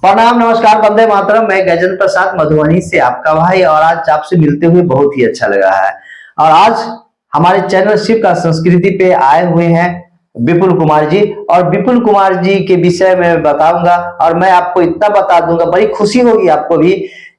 प्रणाम, नमस्कार, वंदे मातरम। मैं गजेंद्र प्रसाद मधुबनी से आपका भाई, और आज आपसे मिलते हुए बहुत ही अच्छा लगा है। और आज हमारे चैनल शिव का संस्कृति पे आए हुए हैं विपुल कुमार जी, और विपुल कुमार जी के विषय में बताऊंगा। और मैं आपको इतना बता दूंगा, बड़ी खुशी होगी आपको भी,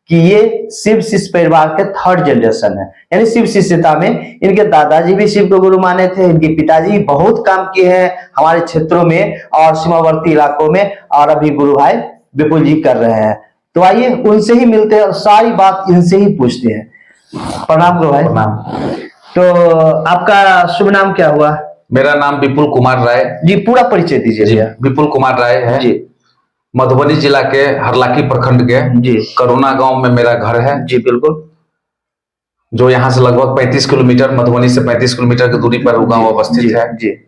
कि ये शिव शिष्य परिवार के थर्ड जनरेशन है। यानी शिव शिष्यता में इनके दादाजी भी शिव को गुरु माने थे, इनके पिताजी बहुत काम किए हैं हमारे क्षेत्रों में और सीमावर्ती इलाकों में, और अभी गुरु भाई विपुल जी कर रहे हैं। तो आइए उनसे ही मिलते हैं और सारी बात इनसे ही पूछते हैं। प्रणाम गुरु भाई। प्रणाम। तो आपका शुभ नाम क्या हुआ? मेरा नाम विपुल कुमार राय जी, पूरा परिचय दीजिए भैया। विपुल कुमार राय है जी। मधुबनी जिला के हरलाखी प्रखंड के जी। करुणा गांव में मेरा घर है। जी बिल्कुल। जो यहाँ से लगभग 35 किलोमीटर, मधुबनी से 35 किलोमीटर की दूरी पर वो गांव अवस्थित है। जी।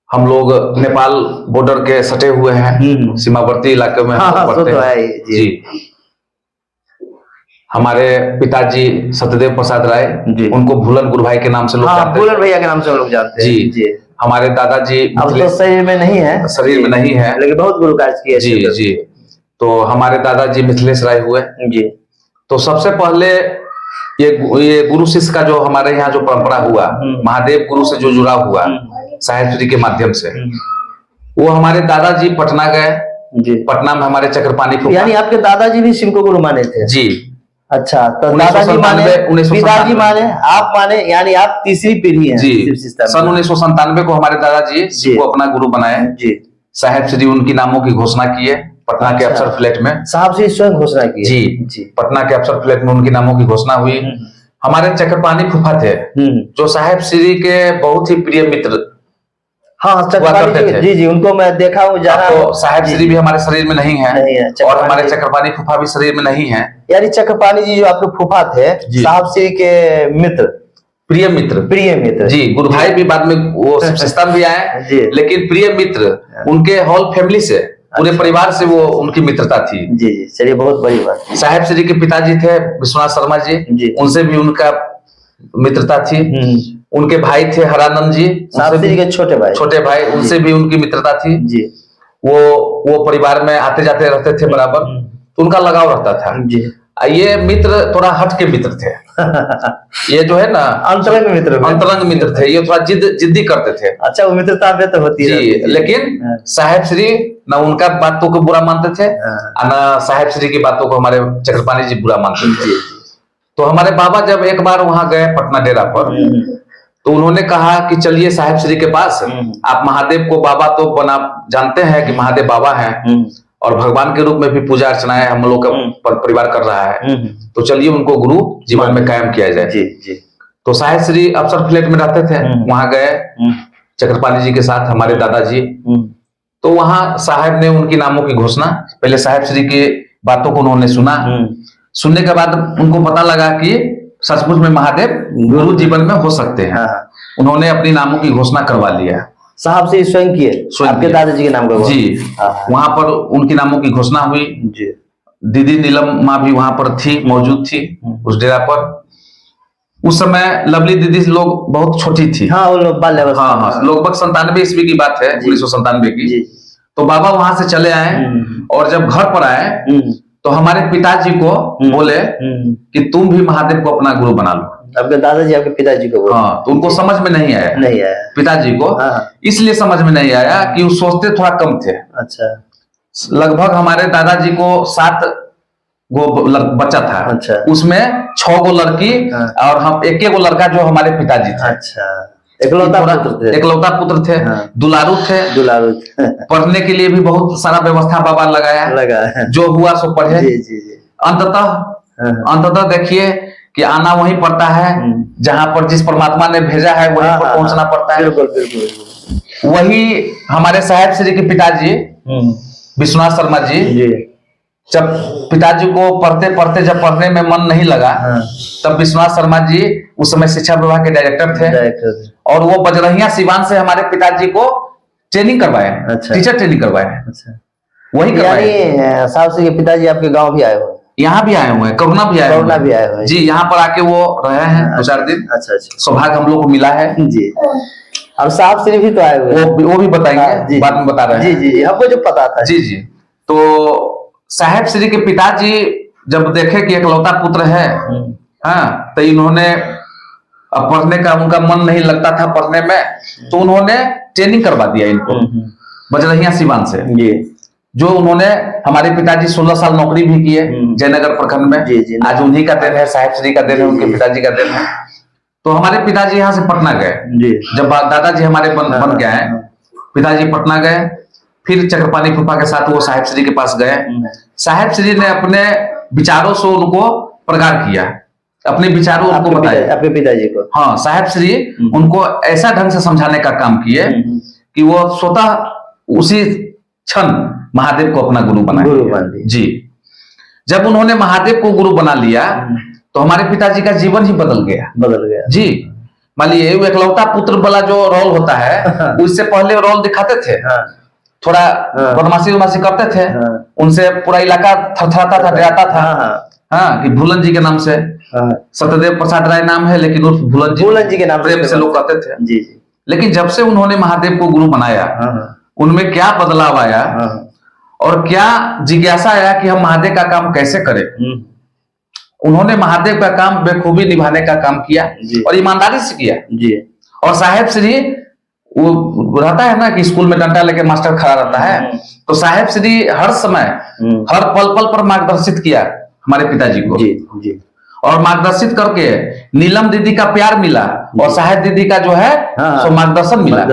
हम लोग नेपाल बॉर्डर के सटे हुए हैं, सीमावर्ती इलाके में हम लोग पड़ते हैं। जी। हमारे पिताजी सत्यदेव प्रसाद राय, उनको भूलन गुरु भाई के नाम से लोग जानते हैं। भूलन भैया के नाम से लोग जानते हैं। जी। हमारे दादाजी अब तो शरीर में नहीं है, शरीर में नहीं है, लेकिन बहुत गुरु कार्य किए। जी। तो हमारे दादाजी मिथिलेश राय हुए। जी। तो सबसे पहले ये गुरु शिष्य का जो हमारे यहाँ जो परंपरा हुआ, महादेव गुरु से जो जुड़ा हुआ साहेब श्री के माध्यम से, वो हमारे दादाजी पटना गए। जी। पटना में हमारे चक्रपाणी फूफा, यानी आपके दादाजी भी शिव को गुरु माने थे? जी। अच्छा, तो दादाजी माने, पिताजी माने, आप माने, यानी आप तीसरी पीढ़ी हैं। जी। सन 1997 को हमारे दादाजी शिव को अपना गुरु बनाए। जी। साहेब श्री उनकी नामों की घोषणा किए पटना के अफसर फ्लैट में। साहब श्री स्वयं घोषणा की? जी। पटना के अफसर फ्लैट में उनकी नामों की घोषणा हुई। हमारे चक्रपाणी फूफा थे, जो साहेब श्री के बहुत ही प्रिय मित्र। हाँ, चक्रपाणी जी, उनको मैं देखा हूँ। तो साहेब श्री भी हमारे शरीर में नहीं है, और हमारे चक्रपाणी फूफा भी शरीर में नहीं है। यानी चक्रपाणी जी जो आपके फूफा थे, साहब श्री के मित्र, प्रिय मित्र। जी। गुरु भाई भी बाद में वो शिष्यता में भी आए, लेकिन प्रिय मित्र उनके होल फैमिली से, पूरे परिवार से वो उनकी मित्रता थी। जी। चलिए, बहुत बड़ी बात। साहेब श्री के पिताजी थे विश्वनाथ शर्मा जी, उनसे भी उनका मित्रता थी। उनके भाई थे हरानंद जी, साहब श्री के छोटे भाई, उनसे भी उनकी मित्रता थी। जी। वो परिवार में आते जाते रहते थे बराबर, तो उनका लगाव रहता था। जी। ये मित्र थोड़ा हट के मित्र थे। ये जो है ना अंतरंग मित्र थे। ये थोड़ा जिद्दी करते थे। अच्छा, वो मित्रता में तो होती है जी, लेकिन साहेब श्री ना उनका बातों को बुरा मानते थे, ना साहेब श्री की बातों को हमारे चक्रपाणी जी बुरा मानते थे। तो हमारे बाबा जब एक बार वहां गए पटना डेरा पर, तो उन्होंने कहा कि चलिए साहेब श्री के पास, आप महादेव को बाबा तो बना जानते हैं कि महादेव बाबा हैं, और भगवान के रूप में भी पूजा अर्चनाएं हम लोग का परिवार कर रहा है, तो चलिए उनको गुरु जीवन में कायम किया जाए। जी। तो साहेब श्री अफसर फ्लैट में रहते थे, वहां गए चक्रपाणी जी के साथ हमारे दादाजी। तो वहां साहेब ने उनकी नामों की घोषणा, पहले साहेब श्री की बातों को उन्होंने सुना। सुनने के बाद उनको पता लगा कि सचमुच में महादेव गुरु जीवन में हो सकते हैं। उन्होंने अपनी नामों की घोषणा करवा लिया। साहब से स्वयं किए, आपके दादाजी के नाम का? जी। वहां पर उनकी नामों की घोषणा हुई। जी। दीदी नीलम माँ भी वहां पर थी, मौजूद थी उस डेरा पर। उस समय लवली दीदी लोग बहुत छोटी थी। हाँ, लगभग 97 ईस्वी की बात है, 1997 की। तो बाबा वहां से चले आए, और जब घर पर आए तो हमारे पिताजी को बोले कि तुम भी महादेव को अपना गुरु बना लो। आपके दादाजी आपके पिताजी को बोले? हाँ। तो उनको समझ में नहीं आया पिताजी को। इसलिए समझ में नहीं आया कि वो सोचते थोड़ा कम थे। अच्छा। लगभग हमारे दादाजी को 7 गो बच्चा था। अच्छा। उसमें 6 गो लड़की, और हम एक लड़का जो हमारे पिताजी थे। अच्छा। एकलौता पुत्र थे। दुलारू थे। पढ़ने के लिए भी बहुत सारा व्यवस्था बाबा लगाया। जो हुआ सो पढ़े। अंततः देखिए कि आना वहीं पड़ता है जहां पर जिस परमात्मा ने भेजा है, वहीं पर पहुंचना पड़ता है। बिल्कुल। वही हमारे साहेब श्री के पिताजी विश्वनाथ शर्मा जी, जब पिताजी को पढ़ते जब पढ़ने में मन नहीं लगा, तब विश्वनाथ शर्मा जी उस समय शिक्षा विभाग के डायरेक्टर थे, और वो बजरहिया सिवान से हमारे पिताजी को ट्रेनिंग करवाए। अच्छा। टीचर ट्रेनिंग करवाए। अच्छा। वही यानी साहब श्री के पिताजी आपके गांव भी आए हुए? यहाँ भी आए हुए हैं, करुणा भी आए हुए जी। यहाँ पर आके वो रहे हैं 2-4 दिन। अच्छा। सौभाग्य हम लोग को मिला है जी। और साहब श्री भी तो आए हुए, वो भी बताएंगे, बाद में बता रहे हैं। जी, हमको जो पता था। जी। तो साहेब श्री के पिताजी जब देखे कि एकलौता पुत्र है, हाँ, तो इन्होंने अब पढ़ने का उनका मन नहीं लगता था पढ़ने में, तो उन्होंने ट्रेनिंग करवा दिया इनको बजरहिया सिवान से। जो उन्होंने, हमारे पिताजी 16 साल नौकरी भी किए जयनगर प्रखंड में। आज उन्हीं का दिन है, साहेब श्री का दिन है, उनके पिताजी का दिन है। तो हमारे पिताजी यहाँ से पटना गए। जब दादाजी हमारे बन गए हैं, पिताजी पटना गए, फिर चक्रपाणी फूफा के साथ वो साहेब श्री के पास गए। साहेब श्री ने अपने विचारों से उनको प्रगाढ़ किया, अपने विचारों उनको बताए अपने पिताजी को। हाँ, साहेब श्री उनको ऐसा ढंग से समझाने का काम किए कि वो स्वतः उसी क्षण महादेव को अपना गुरु बना जी। जब उन्होंने महादेव को गुरु बना लिया तो हमारे पिताजी का जीवन ही बदल गया जी। मान लीजिए वो एकलौता पुत्र वाला जो रोल होता है, उससे पहले रोल दिखाते थे, थोड़ा बदमाशी उदमाशी करते थे, उनसे पूरा इलाका थरथराता था, डराता था। हाँ, कि भूलन जी के नाम से, सत्यदेव प्रसाद राय नाम है, लेकिन उस भूलन जी के नाम प्रेम से लोग कहते थे जी। लेकिन जब से उन्होंने महादेव को गुरु बनाया, उनमें क्या बदलाव आया और क्या जिज्ञासा आया कि हम महादेव का काम कैसे करें। उन्होंने महादेव का काम बेखूबी निभाने का काम किया और ईमानदारी से किया जी। और साहेब श्री, वो रहता है ना कि स्कूल में डंडा लेके मास्टर खड़ा रहता है, तो साहेब श्री हर समय हर पल पल पर मार्गदर्शित किया हमारे पिताजी को जी। और मार्गदर्शित करके नीलम दीदी का प्यार मिला और साहेब दीदी का जो है सो मार्गदर्शन मिला।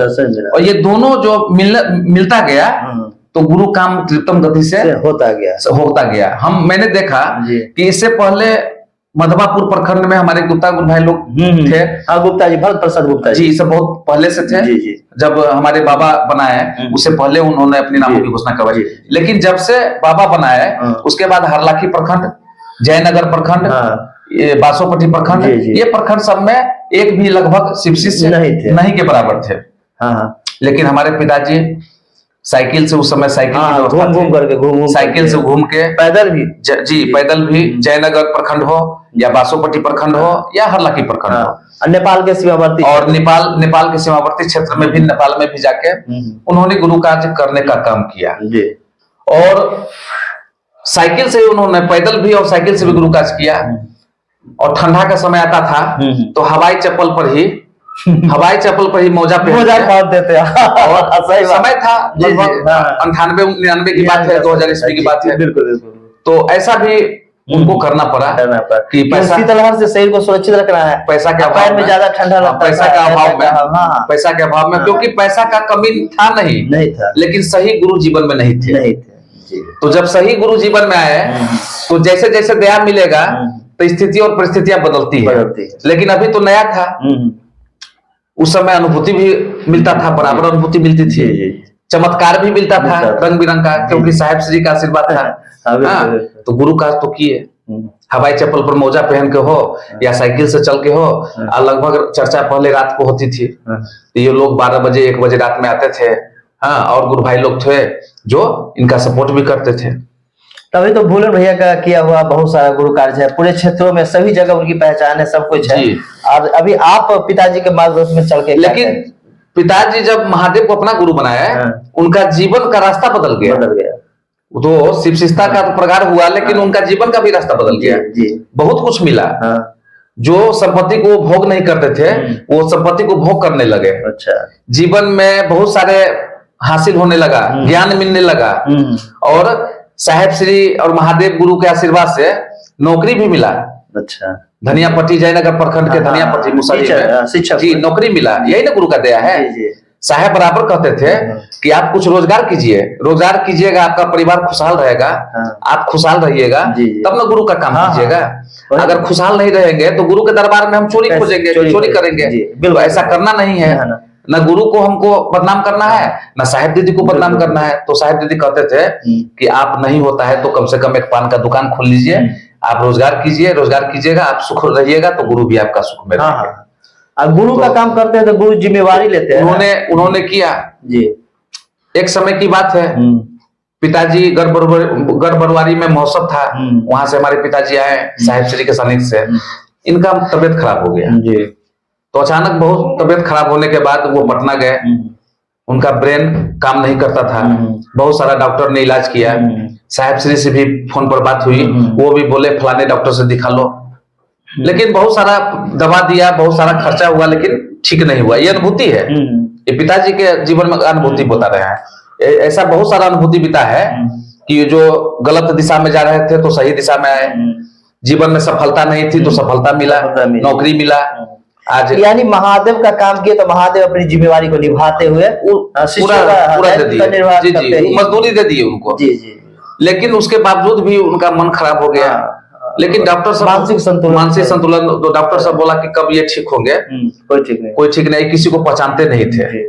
और ये दोनों जो मिलता गया तो गुरु काम त्रितम गति से होता गया। मैंने देखा कि इससे पहले मधवापुर प्रखंड में हमारे गुप्ता भाई लोग थे। गुप्ता जी, भरत प्रसाद गुप्ता जी, सब बहुत पहले से थे जी। जब हमारे बाबा बनाए उससे पहले उन्होंने अपने नामों की घोषणा करवाई। लेकिन जब से बाबा बनाए उसके बाद हरलाखी प्रखंड, जयनगर प्रखंड, बासोपट्टी प्रखंड, ये प्रखंड सब में एक भी लगभग शिव शिष्य नहीं के बराबर थे। लेकिन हमारे पिताजी साइकिल से, उस समय साइकिल साइकिल से घूम के, पैदल भी जी, पैदल भी, जयनगर प्रखंड हो या बासोपट्टी प्रखंड हो या हरलाखी प्रखंड हो, नेपाल के सीमावर्ती और नेपाल के सीमावर्ती क्षेत्र में भी, नेपाल में भी जाके उन्होंने गुरु कार्य करने का काम किया जी। और साइकिल से उन्होंने, पैदल भी और साइकिल से भी गुरु कार्य किया। और ठंडा का समय आता था तो हवाई चप्पल पर ही मोजा पहनते थे। और समय था लगभग 98-99 की बात है, 2000 ईस्वी की बात है। बिल्कुल। तो ऐसा भी उनको करना पड़ा कि पैसा, शीतलहर से शरीर को सुरक्षित रखना है। पैसा के अभाव में ज्यादा ठंडा लगता है, पैसा के अभाव में, क्योंकि पैसा का कमी था नहीं था, लेकिन सही गुरु जीवन में नहीं थे। तो जब सही गुरु जीवन में आए तो जैसे जैसे दया मिलेगा तो स्थिति और परिस्थितियां बदलती है। लेकिन अभी तो नया था, उस समय अनुभूति भी मिलता था, बराबर अनुभूति मिलती थी, चमत्कार भी मिलता था रंग बिरंग का, क्योंकि साहेब श्री का आशीर्वाद था। तो गुरु का तो किए, हवाई चप्पल पर मोजा पहन के हो या साइकिल से चल के हो। लगभग चर्चा पहले रात को होती थी, तो ये लोग 12 बजे 1 बजे रात में आते थे। हाँ, और गुरु भाई लोग थे जो इनका सपोर्ट भी करते थे। तभी तो भूलन भैया का किया हुआ बहुत सारा गुरु कार्य है, पूरे क्षेत्रों में सभी जगह उनकी पहचान है, सब कुछ है। और अभी आप पिताजी के मार्गदर्शन में चल के, लेकिन पिताजी जब महादेव को अपना गुरु बनाया, उनका जीवन का रास्ता बदल गया। तो शिव शिष्टता का तो प्रगाढ़ हुआ, लेकिन उनका जीवन का भी रास्ता बदल गया। बहुत कुछ मिला। जो संपत्ति को भोग नहीं करते थे, वो संपत्ति को भोग करने लगे। अच्छा। जीवन में बहुत सारे हासिल होने लगा, ज्ञान मिलने लगा, और साहेब श्री और महादेव गुरु के आशीर्वाद से नौकरी भी मिला। अच्छा। धनियापट्टी, जयनगर प्रखंड के धनियापट्टी मुसरी में शिक्षक जी नौकरी मिला। यही ना गुरु का दया है। साहेब बराबर कहते थे कि आप कुछ रोजगार कीजिए, रोजगार कीजिएगा, आपका परिवार खुशहाल रहेगा, आप खुशहाल रहिएगा, तब ना गुरु का काम कीजिएगा। अगर खुशहाल नहीं रहेंगे तो गुरु के दरबार में हम चोरी खोजेंगे, चोरी करेंगे। ऐसा करना नहीं है। न गुरु को हमको बदनाम करना है, न साहेब दीदी को बदनाम करना है। तो साहेब दीदी कहते थे कि आप नहीं होता है तो कम से कम एक पान का दुकान खोल लीजिए, आप रोजगार कीजिए, रोजगार कीजिएगा, आप सुख रहिएगा तो गुरु भी आपका सुख में रहेगा। और गुरु का काम करते हैं तो गुरु जिम्मेवारी लेते हैं। उन्होंने किया जी। एक समय की बात है, पिताजी गढ़बरुआरी में महोत्सव था, वहां से हमारे पिताजी आए साहेब श्री के सानिध्य से। इनका तबियत खराब हो गया जी। तो अचानक बहुत तबियत खराब होने के बाद वो पटना गए। उनका ब्रेन काम नहीं करता था। बहुत सारा डॉक्टर ने इलाज किया, साहब श्री से भी फोन पर बात हुई, वो भी बोले फलाने डॉक्टर से दिखा लो, लेकिन बहुत सारा दवा दिया, बहुत सारा खर्चा हुआ, लेकिन ठीक नहीं हुआ। ये अनुभूति है, ये पिताजी के जीवन में अनुभूति बता रहे हैं। ऐसा बहुत सारा अनुभूति बीता है कि जो गलत दिशा में जा रहे थे तो सही दिशा में आए, जीवन में सफलता नहीं थी तो सफलता मिला, नौकरी मिला। आज यानी महादेव का काम किए तो महादेव अपनी जिम्मेवारी को निभाते हुए पूरा दे दिए, जी जी, मजदूरी दे दी उनको, जी जी, लेकिन उसके बावजूद भी उनका मन खराब हो गया। लेकिन डॉक्टर साहब मानसिक संतुलन तो डॉक्टर साहब बोला कि कब ये ठीक होंगे, कोई ठीक नहीं, किसी को पहचानते नहीं थे।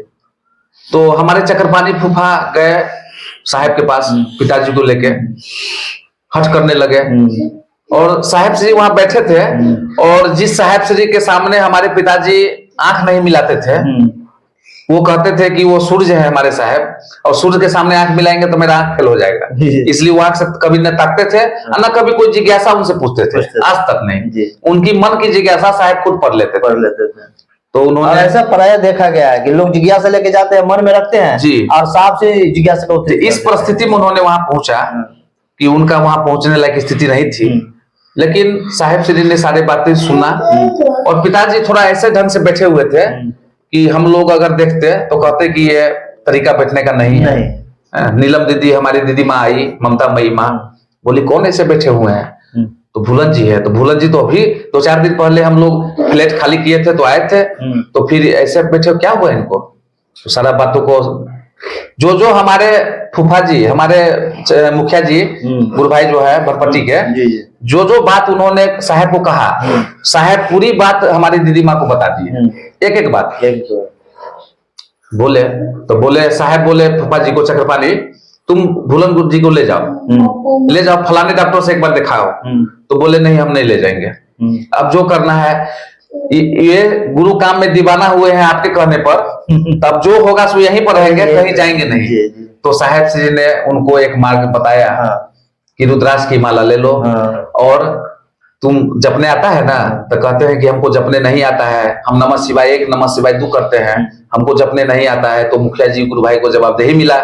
तो हमारे चक्रपाणी फूफा गए साहब के पास, पिताजी को लेके हट करने लगे, और साहब श्री वहां बैठे थे, और जिस साहब श्री के सामने हमारे पिताजी आंख नहीं मिलाते थे, वो कहते थे कि वो सूर्य है हमारे साहब, और सूर्य के सामने आंख मिलाएंगे तो मेरा आंख फेल हो जाएगा, इसलिए वो आंख से कभी न ताकते थे और न कभी कोई जिज्ञासा उनसे पूछते थे, आज तक नहीं। उनकी मन की जिज्ञासा साहब खुद पढ़ लेते थे। तो उन्होंने ऐसा प्राय देखा गया है कि लोग जिज्ञासा लेके जाते हैं, मन में रखते हैं जी, और साहब से जिज्ञासा को इस परिस्थिति में उन्होंने वहां पहुंचा कि उनका वहां पहुंचने लायक स्थिति नहीं थी, लेकिन साहब श्री ने सारी बातें सुना, और पिताजी थोड़ा ऐसे ढंग से बैठे हुए थे कि हम लोग अगर देखते तो कहते कि ये तरीका बैठने का नहीं है। नीलम दीदी, हमारी दीदी माँ आई, ममता मई माँ, बोली कौन ऐसे बैठे हुए हैं, तो भूलन जी है। तो भूलन जी तो अभी 2-4 दिन पहले हम लोग फ्लैट खाली किए थे तो आए थे, तो फिर ऐसे बैठे, क्या हुआ इनको। तो सारा बातों को जो हमारे फूफा जी, हमारे मुखिया जी, गुरु भाई जो है भरपट्टी के, जो बात उन्होंने साहब को कहा, साहब पूरी बात हमारी दीदी माँ को बता दी, एक एक बात बोले। तो बोले साहब, बोले फूफा जी को, चक्रपाणी तुम भूलन गुरु जी को ले जाओ फलाने डॉक्टर से एक बार दिखाओ। तो बोले नहीं, हम नहीं ले जाएंगे, अब जो करना है, ये गुरु काम में दीवाना हुए हैं आपके कहने पर, तब जो होगा सो यहीं पर रहेंगे, कहीं जाएंगे नहीं। तो साहब श्री ने उनको एक मार्ग बताया कि रुद्राक्ष की माला ले लो, और तुम जपने आता है ना, तो कहते हैं कि हमको जपने नहीं आता है, हम नमः शिवाय 1 नमः शिवाय 2 करते हैं, हमको जपने नहीं आता है। तो मुखिया जी गुरु भाई को जवाबदेही मिला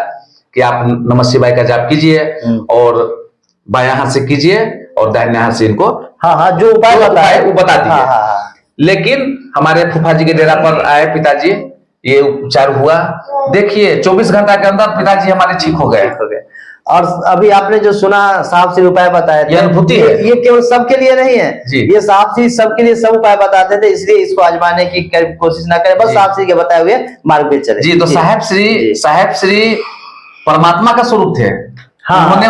कि आप नमः शिवाय का जाप कीजिए, और बायां हाथ से कीजिए और दाहिने हाथ से इनको जो उपाय बताए वो बता दिए। लेकिन हमारे फूफा जी के डेरा पर आए पिताजी, ये उपचार हुआ, देखिए 24 घंटा के अंदर पिताजी हमारे ठीक हो गए। और अभी आपने जो सुना साहब श्री उपाय बताया, ये अनुभूति है, ये केवल सबके लिए नहीं है जी। ये साहब श्री सबके लिए सब उपाय बताते थे, इसलिए इसको आजमाने की कोशिश ना करें, बस साहब श्री के बताए हुए मार्ग पे चले। जी, तो साहब श्री परमात्मा का स्वरूप थे। उन्होंने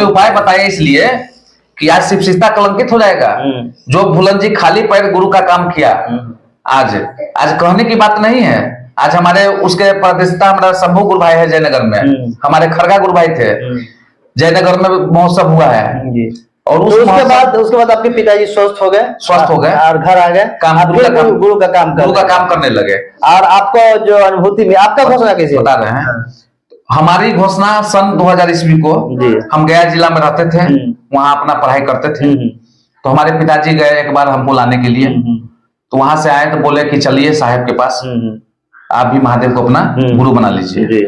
उपाय बताया इसलिए कि आज शिव सीता कलंकित हो जाएगा। जो भूलन जी खाली पैर गुरु का काम किया, आज कहने की बात नहीं है। आज हमारे उसके प्रतिष्ठा हमारा शंभू गुरु भाई है जयनगर में, हमारे खड़गा गुरु भाई थे, जयनगर में महोत्सव हुआ है, और तो उसके बाद आपके पिताजी स्वस्थ हो गए और घर आ गए, गुरु का काम करने लगे। और आपको जो अनुभूति में आपका घोषणा कैसे बता रहे हैं, हमारी घोषणा सन 2000 ईस्वी को, हम गया जिला में रहते थे, वहां अपना पढ़ाई करते थे। तो हमारे पिताजी गए एक बार हमको लाने के लिए, तो वहां से आए तो बोले कि चलिए साहब के पास, आप भी महादेव को अपना गुरु बना लीजिए।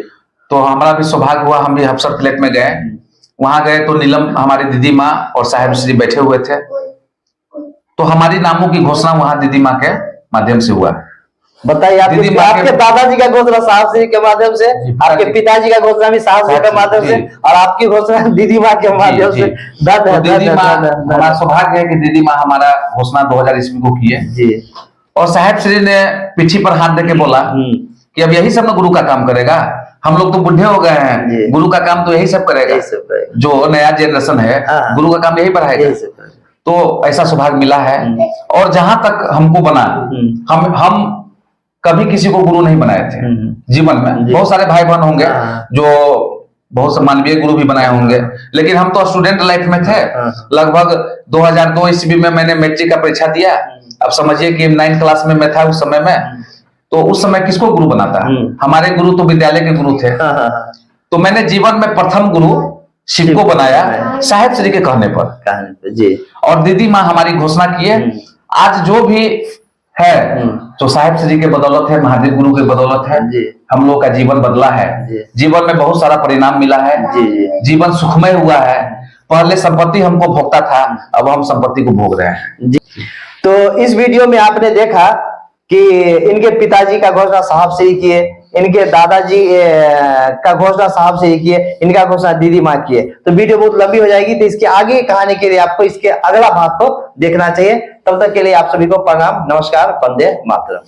तो हमारा भी सौभाग्य हुआ, हम भी अफसर प्लेट में गए। वहां गए तो नीलम हमारी दीदी माँ और साहब श्री बैठे हुए थे, तो हमारी नामों की घोषणा वहां दीदी माँ के माध्यम से हुआ। बताइए, आपके दादाजी का घोषणा साहब श्री के माध्यम से, आपके पिताजी का घोषणा भी साहब श्री के माध्यम से, और आपकी घोषणा दीदी माँ के माध्यम से। दीदी माँ, हमारा सौभाग्य है कि दीदी माँ हमारा घोषणा 2000 ईस्वी को किए, और साहब श्री ने पीठी पर हाथ देके बोला कि अब यही सब ना गुरु का काम करेगा, हम लोग तो बुढ़े हो गए हैं, गुरु का काम तो यही सब करेगा, जो नया जनरेशन है गुरु का काम यही बढ़ाएगा। तो ऐसा सौभाग्य मिला है, और जहां तक हमको बना, हम कभी किसी को गुरु नहीं बनाए थे जीवन में। बहुत सारे भाई बहन होंगे जो बहुत से मानवीय गुरु भी बनाए होंगे, लेकिन हम तो स्टूडेंट लाइफ में थे। लगभग 2002 ईस्वी में मैंने मैट्रिक का परीक्षा दिया। अब समझिए कि 9th क्लास में मैं था उस समय में, तो उस समय किसको गुरु बनाता, हमारे गुरु तो विद्यालय के गुरु थे। तो मैंने जीवन में प्रथम गुरु शिव को बनाया साहब श्री के कहने पर जी। और दीदी माँ हमारी घोषणा किए, आज जो भी है, जो साहिब श्री के बदौलत है, महादेव गुरु के बदौलत है, जी। हम लोग का जीवन बदला है। जी। जीवन में बहुत सारा परिणाम मिला है। जी। जीवन सुखमय हुआ है। पहले संपत्ति हमको भोगता था, अब हम संपत्ति को भोग रहे हैं। जी। तो इस वीडियो में आपने देखा कि इनके पिताजी का घोषणा साहब से ही किए, इनके दादाजी का घोषणा साहब से ही किए, इनका घोषणा दीदी माँ किए। तो वीडियो बहुत लंबी हो जाएगी, तो इसके आगे की कहानी के लिए आपको इसके अगला भाग को देखना चाहिए। तब तक के लिए आप सभी को प्रणाम, नमस्कार, वंदे मातरम।